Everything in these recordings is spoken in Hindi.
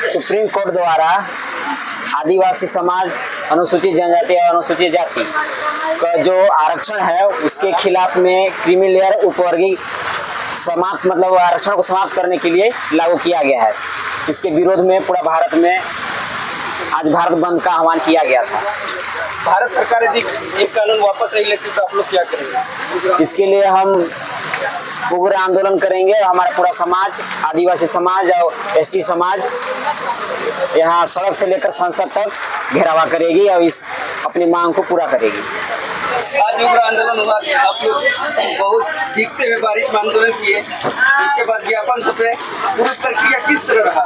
सुप्रीम कोर्ट द्वारा आदिवासी समाज, अनुसूचित जनजाति और अनुसूचित जाति का जो आरक्षण है उसके खिलाफ में क्रीमी लेयर उपवर्गीय समाप्त मतलब आरक्षण को समाप्त करने के लिए लागू किया गया है। इसके विरोध में पूरा भारत में आज भारत बंद का आह्वान किया गया था। भारत सरकार यदि एक कानून वापस नहीं लेती तो आप लोग क्या करेंगे? इसके लिए हम उग्र आंदोलन करेंगे। हमारा पूरा समाज, आदिवासी समाज और एसटी समाज यहाँ सड़क से लेकर संसद तक घेरावा करेगी और इस अपनी मांग को पूरा करेगी। आज उग्र आंदोलन हुआ, आप लोग बहुत भीगते हुए बारिश में आंदोलन किए, इसके बाद ज्ञापन सौंपे, पूरी प्रक्रिया किस तरह रहा?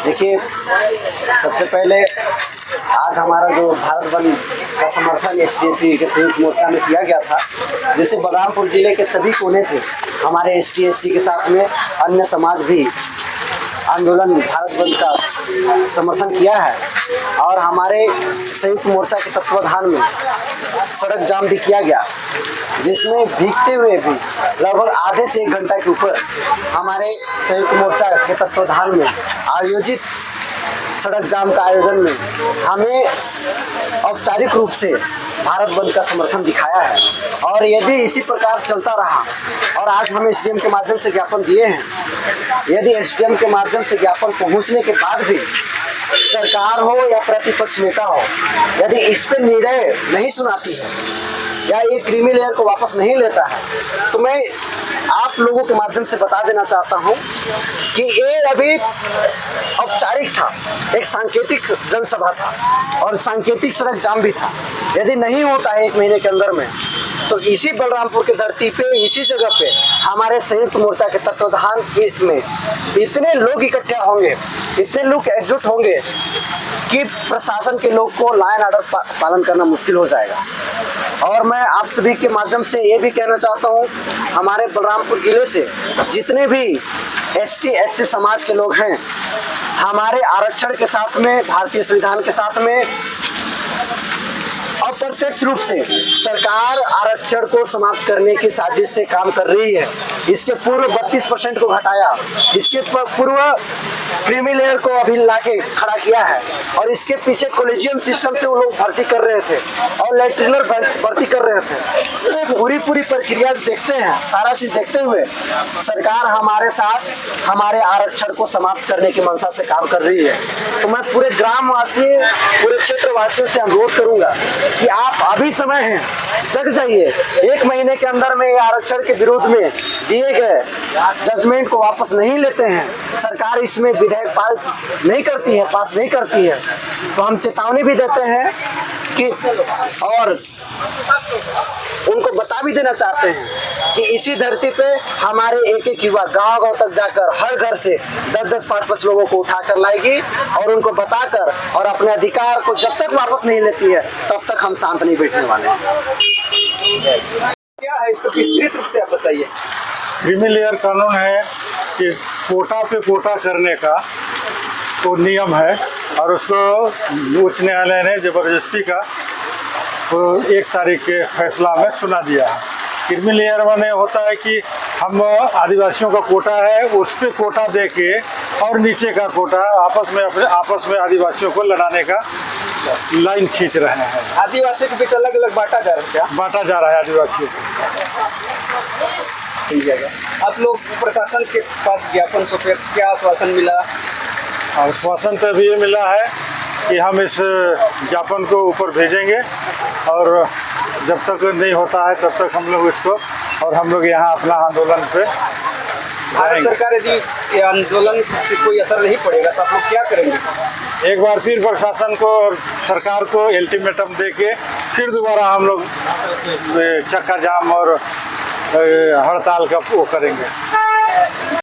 देखिए, सबसे पहले आज हमारा जो भारत बंद का समर्थन एसटी-एससी के संयुक्त मोर्चा में किया गया था, जिसे बलरामपुर जिले के सभी कोने से हमारे एसटी-एससी के साथ में अन्य समाज भी आंदोलन भारत बंद का समर्थन किया है और हमारे संयुक्त मोर्चा के तत्वाधान में सड़क जाम भी किया गया, जिसमें भीगते हुए भी लगभग आधे से 1 घंटा के ऊपर हमारे संयुक्त मोर्चा के तत्वाधान में आयोजित सड़क जाम का आयोजन में हमें औपचारिक रूप से भारत बंद का समर्थन दिखाया है। और यदि इसी प्रकार चलता रहा और आज हम एसडीएम के माध्यम से ज्ञापन दिए हैं, यदि एसडीएम के माध्यम से ज्ञापन पहुंचने के बाद भी सरकार हो या प्रतिपक्ष नेता हो, यदि इस पर निर्णय नहीं सुनाती है या ये क्रीमी लेयर को वापस नहीं लेता है, तो मैं आप लोगों के माध्यम से बता देना चाहता हूं कि ये अभी औपचारिक था, एक सांकेतिक जनसभा था और सांकेतिक सड़क जाम भी था। यदि नहीं होता है 1 महीने के अंदर में, तो इसी बलरामपुर की धरती पे, इसी जगह पे हमारे संयुक्त मोर्चा के तत्वाधान में इतने लोग इकट्ठे होंगे, इतने लोग एकजुट होंगे कि प्रशासन के लोग को लॉ एंड ऑर्डर पालन करना मुश्किल हो जाएगा। और मैं आप सभी के माध्यम से ये भी कहना चाहता हूँ, हमारे बलरामपुर जिले से जितने भी एसटी-एससी समाज के लोग हैं, हमारे आरक्षण के साथ में, भारतीय संविधान के साथ में अप्रत्यक्ष रूप से सरकार आरक्षण को समाप्त करने की साजिश से काम कर रही है। इसके पूर्व 32% को घटाया, इसके पूर्व क्रीमी लेयर को अभी लाके खड़ा किया है और इसके पीछे कॉलेजियम सिस्टम से वो लोग भर्ती कर रहे थे और लेटरिनर भर्ती कर रहे थे। तो पूरी प्रक्रिया देखते हैं, सारा चीज देखते हुए सरकार हमारे साथ हमारे आरक्षण को समाप्त करने की मंशा से काम कर रही है। तो मैं पूरे ग्रामवासी, पूरे क्षेत्रवासियों से अनुरोध करूंगा कि आप अभी समय है, जग जाइए। 1 महीने के अंदर में आरक्षण के विरोध में दिए गए जजमेंट को वापस नहीं लेते हैं, सरकार इसमें विधेयक पास नहीं करती है, तो हम चेतावनी भी देते हैं कि और उनको बता भी देना चाहते हैं कि इसी धरती पे हमारे एक युवा गांव तक जाकर हर घर से 10-10, 5-5 लोगों को उठाकर लाएगी और उनको बताकर और अपने अधिकार को जब तक वापस नहीं लेती है तब तक हम शांत नहीं बैठने वाले हैं। क्या है इसको विस्तृत रूप से आप बताइए। क्रीमी लेयर कानून है कि कोटा पे कोटा करने का तो नियम है और उसको उच्च न्यायालय ने जबरदस्ती का तो 1 तारीख के फैसला में सुना दिया है। क्रीमी लेयर में होता है कि हम आदिवासियों का कोटा है, उस पे कोटा दे के और नीचे का कोटा आपस में आदिवासियों को लड़ाने का लाइन खींच रहे हैं। आदिवासियों के बीच अलग अलग बांटा जा रहा है, क्या बांटा जा रहा है आदिवासियों को। आप लोग प्रशासन के पास ज्ञापन सौंपे, क्या आश्वासन मिला? आश्वासन तो भी ये मिला है कि हम इस ज्ञापन को ऊपर भेजेंगे और जब तक नहीं होता है तब तक हम लोग इसको और हम लोग यहाँ अपना आंदोलन पे भारत सरकार यदि आंदोलन से कोई असर नहीं पड़ेगा तो आप लोग क्या करेंगे? एक बार फिर प्रशासन को और सरकार को अल्टीमेटम दे के फिर दोबारा हम लोग चक्का जाम और हड़ताल का वो करेंगे।